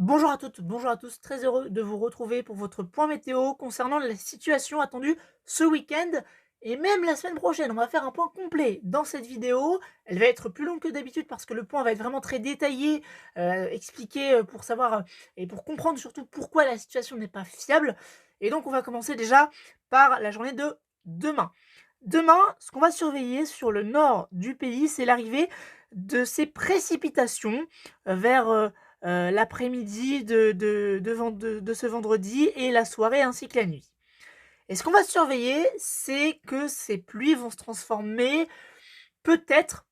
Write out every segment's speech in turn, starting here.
Bonjour à toutes, bonjour à tous, très heureux de vous retrouver pour votre point météo concernant la situation attendue ce week-end et même la semaine prochaine. On va faire un point complet dans cette vidéo. Elle va être plus longue que d'habitude parce que le point va être vraiment très détaillé, expliqué pour savoir et pour comprendre surtout pourquoi la situation n'est pas fiable. Et donc on va commencer déjà par la journée de demain. Demain, ce qu'on va surveiller sur le nord du pays, c'est l'arrivée de ces précipitations vers l'après-midi de ce vendredi et la soirée ainsi que la nuit. Et ce qu'on va surveiller, c'est que ces pluies vont se transformer peut-être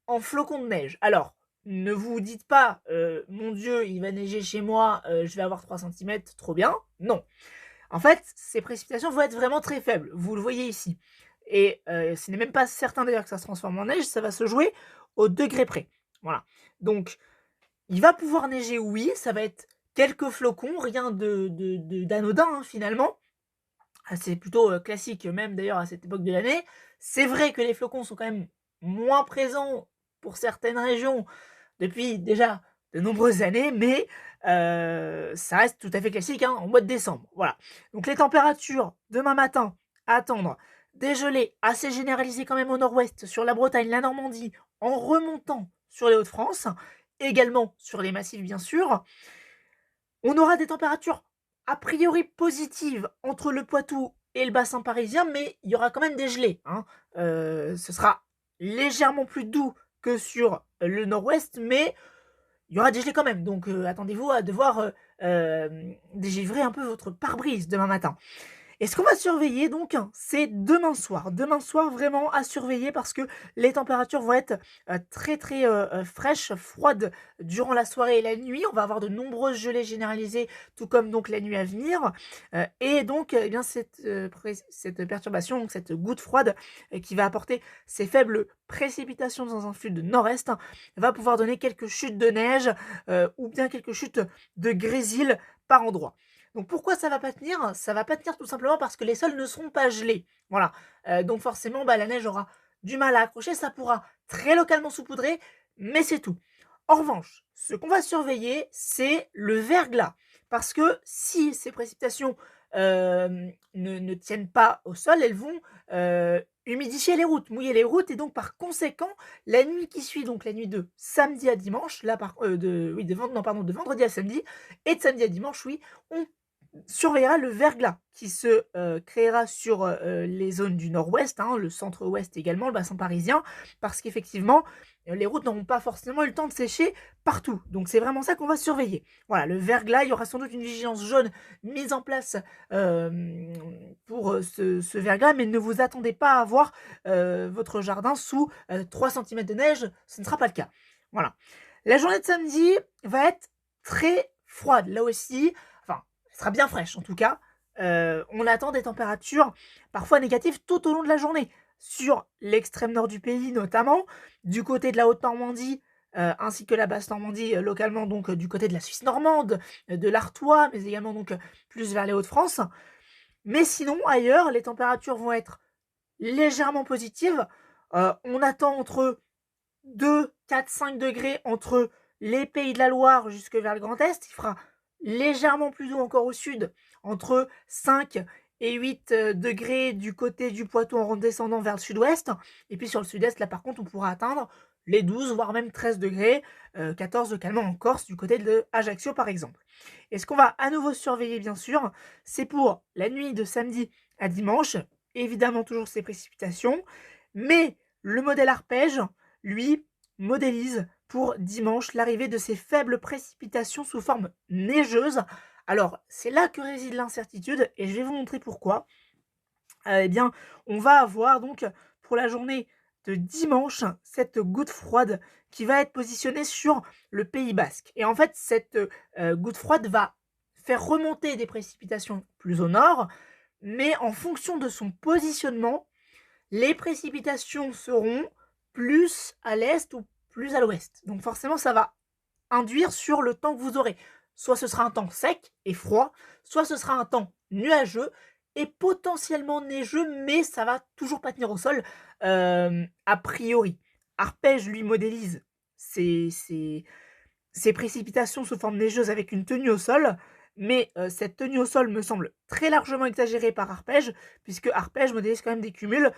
en flocons de neige. Alors, ne vous dites pas, mon Dieu, il va neiger chez moi, je vais avoir 3 centimètres, trop bien. Non. En fait, ces précipitations vont être vraiment très faibles. Vous le voyez ici. Et ce n'est même pas certain d'ailleurs que ça se transforme en neige, ça va se jouer au degré près. Voilà. Donc, il va pouvoir neiger, oui, ça va être quelques flocons, rien d'anodin hein, finalement. Ah, c'est plutôt classique, même d'ailleurs à cette époque de l'année. C'est vrai que les flocons sont quand même moins présents pour certaines régions depuis déjà de nombreuses années, mais ça reste tout à fait classique hein, en mois de décembre. Voilà. Donc les températures demain matin à attendre des gelées assez généralisées quand même au nord-ouest, sur la Bretagne, la Normandie, en remontant sur les Hauts-de-France, également sur les massifs bien sûr. On aura des températures a priori positives entre le Poitou et le bassin parisien, mais il y aura quand même des gelées. Hein. Ce sera légèrement plus doux que sur le nord-ouest, mais il y aura des gelées quand même. Donc attendez-vous à devoir dégivrer un peu votre pare-brise demain matin. Et ce qu'on va surveiller donc, c'est demain soir. Demain soir, vraiment à surveiller parce que les températures vont être très fraîches, froides durant la soirée et la nuit. On va avoir de nombreuses gelées généralisées, tout comme donc la nuit à venir. Et donc, eh bien, cette perturbation, donc cette goutte froide qui va apporter ces faibles précipitations dans un flux de nord-est, va pouvoir donner quelques chutes de neige ou bien quelques chutes de grésil par endroit. Donc pourquoi ça va pas tenir? Ça va pas tenir tout simplement parce que les sols ne seront pas gelés. Voilà. Donc forcément, la neige aura du mal à accrocher, ça pourra très localement saupoudrer, mais c'est tout. En revanche, ce qu'on va surveiller, c'est le verglas. Parce que si ces précipitations ne tiennent pas au sol, elles vont humidifier les routes, mouiller les routes, et donc par conséquent, la nuit qui suit, donc la nuit de samedi à dimanche, de vendredi à samedi, et de samedi à dimanche, oui, on surveillera le verglas qui se créera sur les zones du nord-ouest, hein, le centre-ouest également, le bassin parisien, parce qu'effectivement, les routes n'auront pas forcément eu le temps de sécher partout. Donc c'est vraiment ça qu'on va surveiller. Voilà, le verglas, il y aura sans doute une vigilance jaune mise en place pour ce verglas, mais ne vous attendez pas à avoir votre jardin sous 3 centimètres de neige, ce ne sera pas le cas. Voilà. La journée de samedi va être très froide, là aussi, enfin, sera bien fraîche en tout cas. On attend des températures parfois négatives tout au long de la journée. Sur l'extrême nord du pays notamment, du côté de la Haute-Normandie, ainsi que la Basse-Normandie, localement donc du côté de la Suisse normande, de l'Artois, mais également donc plus vers les Hauts-de-France. Mais sinon, ailleurs, les températures vont être légèrement positives. On attend entre 2, 4, 5 degrés entre les Pays de la Loire jusque vers le Grand Est. Il fera légèrement plus doux encore au sud, entre 5 et 8 degrés du côté du Poitou en redescendant vers le sud-ouest. Et puis sur le sud-est, là par contre, on pourra atteindre les 12, voire même 13 degrés, 14 localement en Corse, du côté de Ajaccio par exemple. Et ce qu'on va à nouveau surveiller, bien sûr, c'est pour la nuit de samedi à dimanche, évidemment toujours ces précipitations, mais le modèle arpège, lui, modélise pour dimanche l'arrivée de ces faibles précipitations sous forme neigeuse. Alors, c'est là que réside l'incertitude et je vais vous montrer pourquoi. Eh bien, on va avoir donc pour la journée de dimanche cette goutte froide qui va être positionnée sur le Pays basque. Et en fait, cette goutte froide va faire remonter des précipitations plus au nord, mais en fonction de son positionnement, les précipitations seront plus à l'est ou plus à l'ouest. Donc forcément, ça va induire sur le temps que vous aurez. Soit ce sera un temps sec et froid, soit ce sera un temps nuageux et potentiellement neigeux, mais ça va toujours pas tenir au sol, a priori. Arpège lui modélise ces, ces précipitations sous forme neigeuse avec une tenue au sol, mais cette tenue au sol me semble très largement exagérée par Arpège, puisque Arpège modélise quand même des cumuls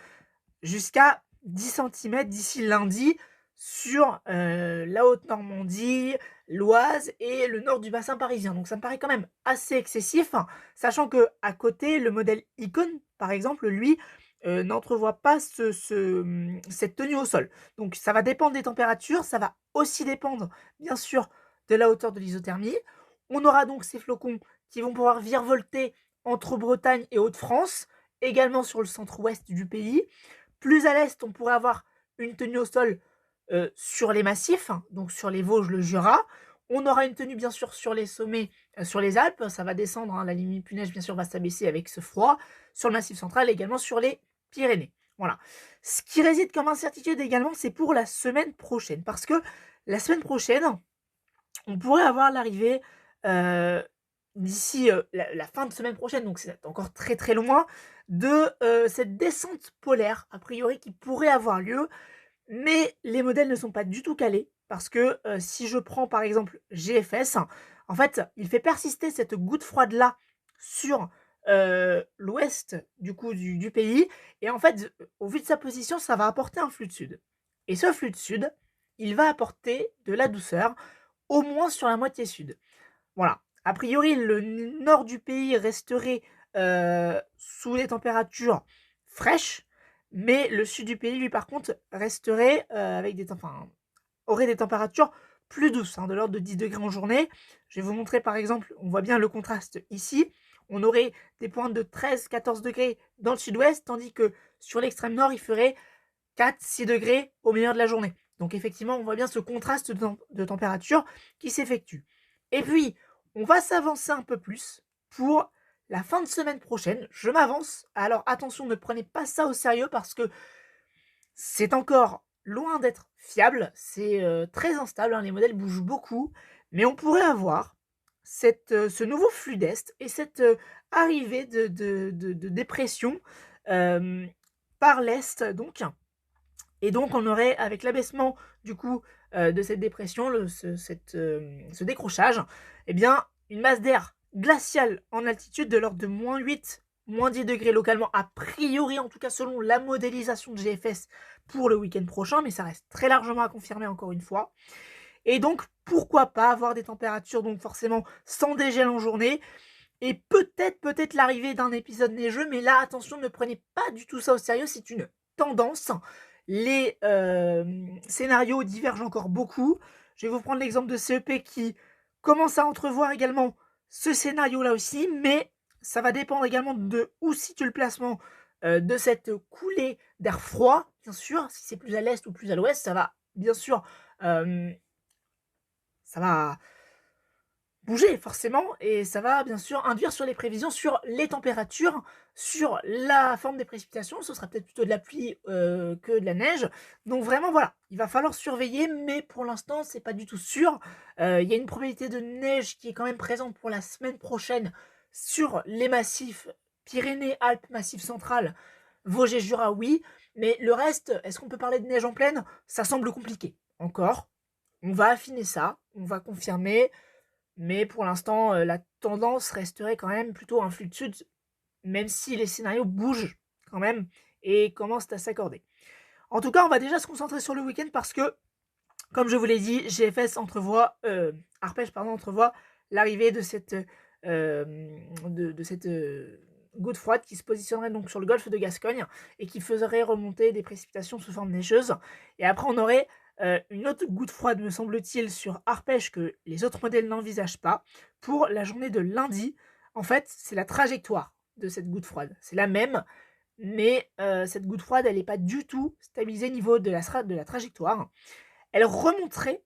jusqu'à 10 cm d'ici lundi sur la Haute-Normandie, l'Oise et le nord du bassin parisien. Donc ça me paraît quand même assez excessif, hein, sachant que à côté, le modèle Icon, par exemple, lui, n'entrevoit pas cette tenue au sol. Donc ça va dépendre des températures, ça va aussi dépendre, bien sûr, de la hauteur de l'isothermie. On aura donc ces flocons qui vont pouvoir virevolter entre Bretagne et Hauts-de-France, également sur le centre-ouest du pays. Plus à l'est, on pourrait avoir une tenue au sol sur les massifs, hein, donc sur les Vosges, le Jura. On aura une tenue bien sûr sur les sommets, sur les Alpes, ça va descendre, hein, la limite du neige bien sûr va s'abaisser avec ce froid, sur le massif central et également sur les Pyrénées. Voilà. Ce qui réside comme incertitude également, c'est pour la semaine prochaine, parce que la semaine prochaine, on pourrait avoir l'arrivée d'ici la fin de semaine prochaine, donc c'est encore très très loin, de cette descente polaire, a priori, qui pourrait avoir lieu, mais les modèles ne sont pas du tout calés, parce que si je prends par exemple GFS, en fait, il fait persister cette goutte froide-là sur l'ouest du pays, et en fait, au vu de sa position, ça va apporter un flux de sud. Et ce flux de sud, il va apporter de la douceur, au moins sur la moitié sud. Voilà. A priori, le nord du pays resterait sous des températures fraîches, mais le sud du pays, lui, par contre, resterait aurait des températures plus douces, hein, de l'ordre de 10 degrés en journée. Je vais vous montrer, par exemple, on voit bien le contraste ici. On aurait des pointes de 13-14 degrés dans le sud-ouest, tandis que sur l'extrême nord, il ferait 4-6 degrés au milieu de la journée. Donc effectivement, on voit bien ce contraste de température qui s'effectue. Et puis, on va s'avancer un peu plus pour la fin de semaine prochaine. Je m'avance. Alors attention, ne prenez pas ça au sérieux parce que c'est encore loin d'être fiable. C'est très instable, hein, les modèles bougent beaucoup. Mais on pourrait avoir ce nouveau flux d'est et cette arrivée de dépression par l'est, donc. Et donc, on aurait, avec l'abaissement du coup de cette dépression, ce décrochage, eh bien, une masse d'air glaciale en altitude de l'ordre de -8, -10 degrés localement, a priori, en tout cas selon la modélisation de GFS pour le week-end prochain, mais ça reste très largement à confirmer encore une fois. Et donc, pourquoi pas avoir des températures, donc forcément sans dégel en journée, et peut-être l'arrivée d'un épisode neigeux, mais là, attention, ne prenez pas du tout ça au sérieux, c'est une tendance. Les scénarios divergent encore beaucoup. Je vais vous prendre l'exemple de CEP qui commence à entrevoir également ce scénario-là aussi, mais ça va dépendre également de où situe le placement de cette coulée d'air froid, bien sûr. Si c'est plus à l'est ou plus à l'ouest, ça va bien sûr ça va bouger forcément et ça va bien sûr induire sur les prévisions sur les températures, sur la forme des précipitations. Ce sera peut-être plutôt de la pluie que de la neige, donc vraiment voilà, il va falloir surveiller, mais pour l'instant c'est pas du tout sûr. Il y a une probabilité de neige qui est quand même présente pour la semaine prochaine sur les massifs Pyrénées-Alpes, Massif central, Vosges et Jura, oui, mais le reste, est-ce qu'on peut parler de neige en pleine? Ça semble compliqué encore. On va affiner ça, on va confirmer. Mais pour l'instant, la tendance resterait quand même plutôt un flux de sud, même si les scénarios bougent quand même et commencent à s'accorder. En tout cas, on va déjà se concentrer sur le week-end parce que, comme je vous l'ai dit, Arpège entrevoit l'arrivée de cette goutte froide qui se positionnerait donc sur le golfe de Gascogne et qui ferait remonter des précipitations sous forme neigeuse. Et après, on aurait une autre goutte froide, me semble-t-il, sur Arpège que les autres modèles n'envisagent pas pour la journée de lundi. En fait, c'est la trajectoire de cette goutte froide. C'est la même, mais cette goutte froide, elle n'est pas du tout stabilisée au niveau de la trajectoire. Elle remonterait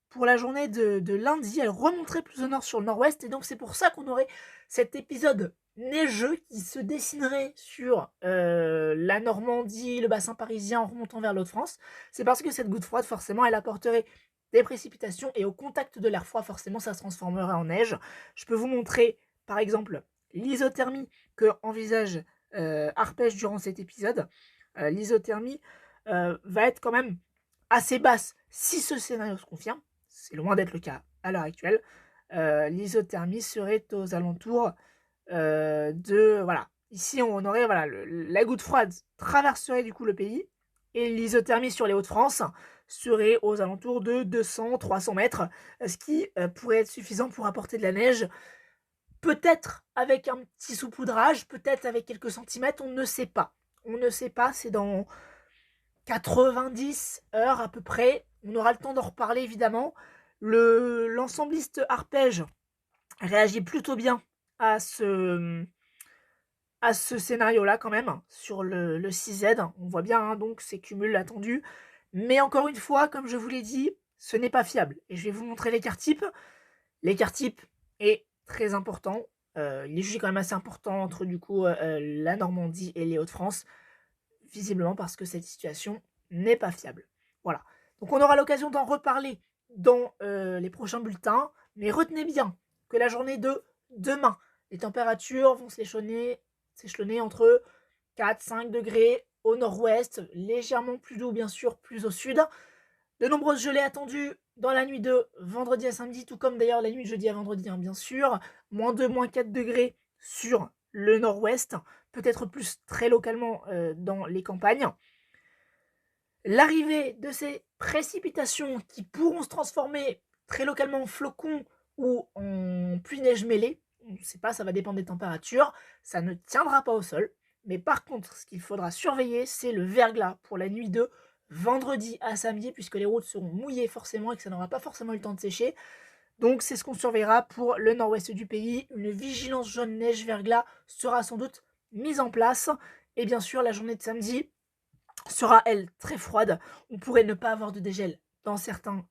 pour la journée de lundi, elle remonterait plus au nord sur le nord-ouest, et donc c'est pour ça qu'on aurait cet épisode neigeux qui se dessinerait sur la Normandie, le bassin parisien en remontant vers l'Hauts-de-France. C'est parce que cette goutte froide, forcément, elle apporterait des précipitations et au contact de l'air froid, forcément, ça se transformerait en neige. Je peux vous montrer, par exemple, l'isothermie que envisage Arpège durant cet épisode. L'isothermie va être quand même assez basse si ce scénario se confirme. C'est loin d'être le cas à l'heure actuelle. L'isothermie serait aux alentours de... Voilà. Ici, on aurait voilà, la goutte froide traverserait du coup le pays et l'isothermie sur les Hauts-de-France serait aux alentours de 200-300 mètres, ce qui pourrait être suffisant pour apporter de la neige. Peut-être avec un petit saupoudrage, peut-être avec quelques centimètres, on ne sait pas. On ne sait pas, c'est dans 90 heures à peu près. On aura le temps d'en reparler évidemment. L'ensembliste arpège réagit plutôt bien à ce scénario-là quand même, sur le 6Z. On voit bien donc ces cumuls attendus. Mais encore une fois, comme je vous l'ai dit, ce n'est pas fiable. Et je vais vous montrer l'écart type. L'écart type est très important. Il est jugé quand même assez important entre du coup la Normandie et les Hauts-de-France, visiblement parce que cette situation n'est pas fiable. Voilà. Donc on aura l'occasion d'en reparler dans les prochains bulletins, mais retenez bien que la journée de demain, les températures vont s'échelonner entre 4-5 degrés au nord-ouest, légèrement plus doux bien sûr, plus au sud. De nombreuses gelées attendues dans la nuit de vendredi à samedi, tout comme d'ailleurs la nuit de jeudi à vendredi, hein, bien sûr. Moins 2, moins 4 degrés sur le nord-ouest, peut-être plus très localement dans les campagnes. L'arrivée de ces précipitations qui pourront se transformer très localement en flocons ou en pluie-neige mêlée, on ne sait pas, ça va dépendre des températures, ça ne tiendra pas au sol. Mais par contre, ce qu'il faudra surveiller, c'est le verglas pour la nuit de vendredi à samedi, puisque les routes seront mouillées forcément et que ça n'aura pas forcément eu le temps de sécher. Donc c'est ce qu'on surveillera pour le nord-ouest du pays. Une vigilance jaune neige verglas sera sans doute mise en place. Et bien sûr, la journée de samedi sera, elle, très froide. On pourrait ne pas avoir de dégel dans certaines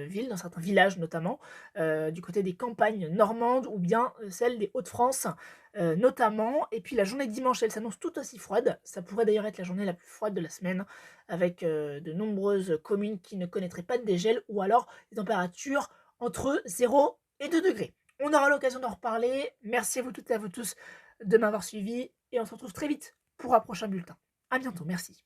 villes, dans certains villages notamment, du côté des campagnes normandes ou bien celles des Hauts-de-France notamment. Et puis la journée de dimanche, elle s'annonce tout aussi froide. Ça pourrait d'ailleurs être la journée la plus froide de la semaine, avec de nombreuses communes qui ne connaîtraient pas de dégel ou alors des températures entre 0 et 2 degrés. On aura l'occasion d'en reparler. Merci à vous toutes et à vous tous de m'avoir suivi et on se retrouve très vite pour un prochain bulletin. À bientôt, merci.